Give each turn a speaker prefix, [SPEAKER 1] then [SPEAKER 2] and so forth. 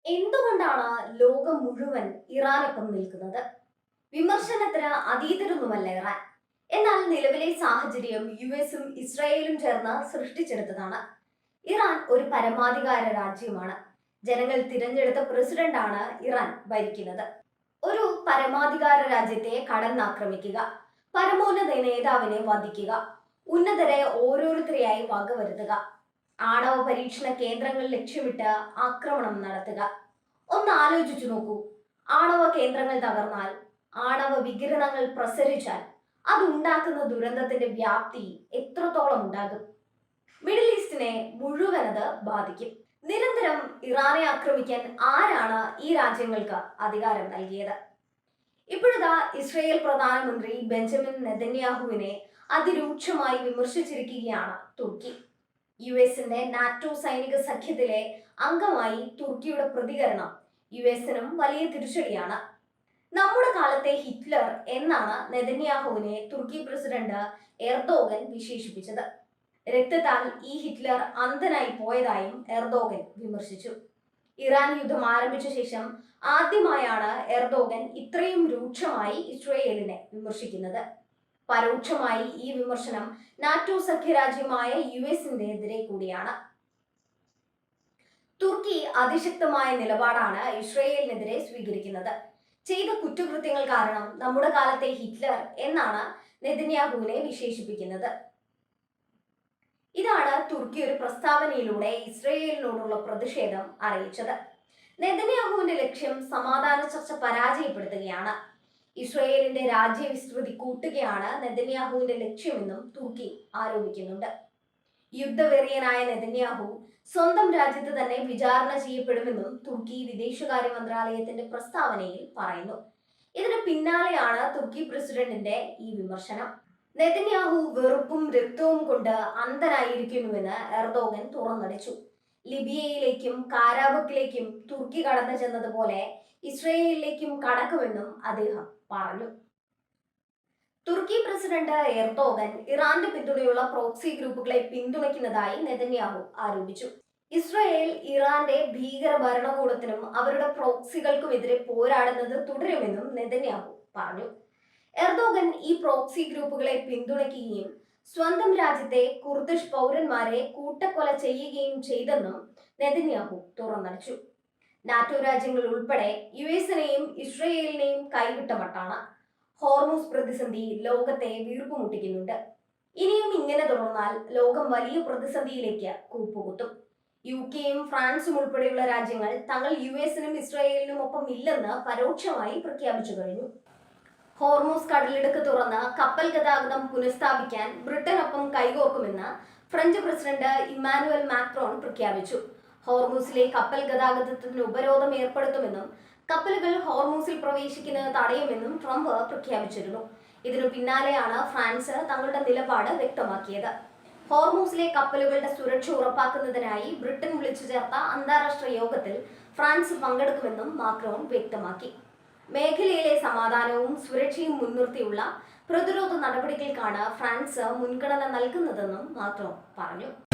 [SPEAKER 1] എന്തുകൊണ്ടാണ് ലോകം മുഴുവൻ ഇറാനൊപ്പം നിൽക്കുന്നത്? വിമർശനത്തിന് അതീതരൊന്നുമല്ല ഇറാൻ. എന്നാൽ നിലവിലെ സാഹചര്യം യുഎസും ഇസ്രായേലും ചേർന്ന് സൃഷ്ടിച്ചെടുത്തതാണ്. ഇറാൻ ഒരു പരമാധികാര രാജ്യമാണ്. ജനങ്ങൾ തിരഞ്ഞെടുത്ത പ്രസിഡന്റാണ് ഇറാൻ ഭരിക്കുന്നത്. ഒരു പരമാധികാര രാജ്യത്തെ കടന്നാക്രമിക്കുക, പരമോന്നത നേതാവിനെ വധിക്കുക, ഉന്നതരെ ഓരോരുത്തരെയായി വകവരുത്തുക, ആണവ പരീക്ഷണ കേന്ദ്രങ്ങൾ ലക്ഷ്യമിട്ട് ആക്രമണം നടത്തുക. ഒന്ന് ആലോചിച്ചു നോക്കൂ. ആണവ കേന്ദ്രങ്ങൾ തകർന്നാൽ, ആണവ വികിരണങ്ങൾ പ്രസരിച്ചാൽ അതുണ്ടാക്കുന്ന ദുരന്തത്തിന്റെ വ്യാപ്തി എത്രത്തോളം ഉണ്ടാകും? മിഡിൽ ഈസ്റ്റിനെ മുഴുവൻ അത് ബാധിക്കും. നിരന്തരം ഇറാനെ ആക്രമിക്കാൻ ആരാണ് ഈ രാജ്യങ്ങൾക്ക് അധികാരം നൽകിയത്? ഇപ്പോഴിതാ ഇസ്രയേൽ പ്രധാനമന്ത്രി ബെഞ്ചമിൻ നെതന്യാഹുവിനെ അതിരൂക്ഷമായി വിമർശിച്ചിരിക്കുകയാണ് തുർക്കി. യുഎസിന്റെ നാറ്റോ സൈനിക സഖ്യത്തിലെ അംഗമായി തുർക്കിയുടെ പ്രതികരണം യുഎസിനും വലിയ തിരിച്ചടിയാണ്. നമ്മുടെ കാലത്തെ ഹിറ്റ്ലർ എന്നാണ് നെതന്യാഹുവിനെ തുർക്കി പ്രസിഡന്റ് എർദോഗൻ വിശേഷിപ്പിച്ചത്. രക്തത്താൽ ഈ ഹിറ്റ്ലർ അന്ധനായി പോയതായും എർദോഗൻ വിമർശിച്ചു. ഇറാൻ യുദ്ധം ആരംഭിച്ച ശേഷം ആദ്യമായാണ് എർദോഗൻ ഇത്രയും രൂക്ഷമായി ഇസ്രയേലിനെ വിമർശിക്കുന്നത്. പരോക്ഷമായി ഈ വിമർശനം നാറ്റോ സഖ്യരാജ്യമായ യുഎസിന്റെ എതിരെ കൂടിയാണ്. തുർക്കി അതിശക്തമായ നിലപാടാണ് ഇസ്രയേലിനെതിരെ സ്വീകരിക്കുന്നത്. ചെയ്ത കുറ്റകൃത്യങ്ങൾ കാരണം നമ്മുടെ കാലത്തെ ഹിറ്റ്ലർ എന്നാണ് നെതന്യാഹുവിനെ വിശേഷിപ്പിക്കുന്നത്. ഇതാണ് തുർക്കി ഒരു പ്രസ്താവനയിലൂടെ ഇസ്രയേലിനോടുള്ള പ്രതിഷേധം അറിയിച്ചത്. നെതന്യാഹുവിന്റെ ലക്ഷ്യം സമാധാന ചർച്ച പരാജയപ്പെടുത്തുകയാണ്. ഇസ്രയേലിന്റെ രാജ്യവിസ്തൃതി കൂട്ടുകയാണ് നെതന്യാഹുവിന്റെ ലക്ഷ്യമെന്നും തുർക്കി ആരോപിക്കുന്നുണ്ട്. യുദ്ധവെറിയനായ നെതന്യാഹു സ്വന്തം രാജ്യത്ത് തന്നെ വിചാരണ ചെയ്യപ്പെടുമെന്നും തുർക്കി വിദേശകാര്യ മന്ത്രാലയത്തിന്റെ പ്രസ്താവനയിൽ പറയുന്നു. ഇതിന് പിന്നാലെയാണ് തുർക്കി പ്രസിഡന്റിന്റെ ഈ വിമർശനം. നെതന്യാഹു വെറുപ്പും രക്തവും കൊണ്ട് അന്ധനായിരിക്കുന്നുവെന്ന് എർദോഗൻ തുറന്നടിച്ചു. ലിബിയയിലേക്കും കാരാബക്കിലേക്കും തുർക്കി കടന്നു ചെന്നതുപോലെ ഇസ്രയേലിലേക്കും കടക്കുമെന്നും അദ്ദേഹം പറഞ്ഞു. തുർക്കി പ്രസിഡന്റ് എർദോഗൻ ഇറാന്റെ പിന്തുണയുള്ള പ്രോക്സി ഗ്രൂപ്പുകളെ പിന്തുണയ്ക്കുന്നതായി നെതന്യാഹു ആരോപിച്ചു. ഇസ്രയേൽ ഇറാന്റെ ഭീകര ഭരണകൂടത്തിനും അവരുടെ പ്രോക്സികൾക്കുമെതിരെ പോരാടുന്നത് തുടരുമെന്നും നെതന്യാഹു പറഞ്ഞു. എർദോഗൻ ഈ പ്രോക്സി ഗ്രൂപ്പുകളെ പിന്തുണയ്ക്കുകയും സ്വന്തം രാജ്യത്തെ കുർദിഷ് പൗരന്മാരെ കൂട്ടക്കൊല ചെയ്യുകയും ചെയ്തെന്നും നെതന്യാഹു തുറന്നടിച്ചു. നാറ്റോ രാജ്യങ്ങൾ ഉൾപ്പെടെ യുഎസിനെയും ഇസ്രയേലിനെയും കൈവിട്ട മട്ടാണ്. ഹോർമൂസ് പ്രതിസന്ധി ലോകത്തെ വീർപ്പുമുട്ടിക്കുന്നുണ്ട്. ഇനിയും ഇങ്ങനെ തുടർന്നാൽ ലോകം വലിയ പ്രതിസന്ധിയിലേക്ക് കൂപ്പുകുത്തും. യുകെയും ഫ്രാൻസും ഉൾപ്പെടെയുള്ള രാജ്യങ്ങൾ തങ്ങൾ യുഎസിനും ഇസ്രയേലിനും ഒപ്പം ഇല്ലെന്ന് പരോക്ഷമായി പ്രഖ്യാപിച്ചു കഴിഞ്ഞു. ഹോർമൂസ് കടലിടുക്ക് തുറന്ന് കപ്പൽ ഗതാഗതം പുനഃസ്ഥാപിക്കാൻ ബ്രിട്ടനൊപ്പം കൈകോർക്കുമെന്ന് ഫ്രഞ്ച് പ്രസിഡന്റ് ഇമ്മാനുവൽ മാക്രോൺ പ്രഖ്യാപിച്ചു. ഹോർമൂസിലെ കപ്പൽ ഗതാഗതത്തിന് ഉപരോധം ഏർപ്പെടുത്തുമെന്നും കപ്പലുകൾ ഹോർമൂസിൽ പ്രവേശിക്കുന്നത് തടയുമെന്നും ട്രംപ് പ്രഖ്യാപിച്ചിരുന്നു. ഇതിനു പിന്നാലെയാണ് ഫ്രാൻസ് തങ്ങളുടെ നിലപാട് വ്യക്തമാക്കിയത്. ഹോർമൂസിലെ കപ്പലുകളുടെ സുരക്ഷ ഉറപ്പാക്കുന്നതിനായി ബ്രിട്ടൻ വിളിച്ചു ചേർത്ത അന്താരാഷ്ട്ര യോഗത്തിൽ ഫ്രാൻസ് പങ്കെടുക്കുമെന്നും മാക്രോൺ വ്യക്തമാക്കി. മേഖലയിലെ സമാധാനവും സുരക്ഷയും മുൻനിർത്തിയുള്ള പ്രതിരോധ നടപടികൾക്കാണ് ഫ്രാൻസ് മുൻഗണന നൽകുന്നതെന്നും മാക്രോൺ പറഞ്ഞു.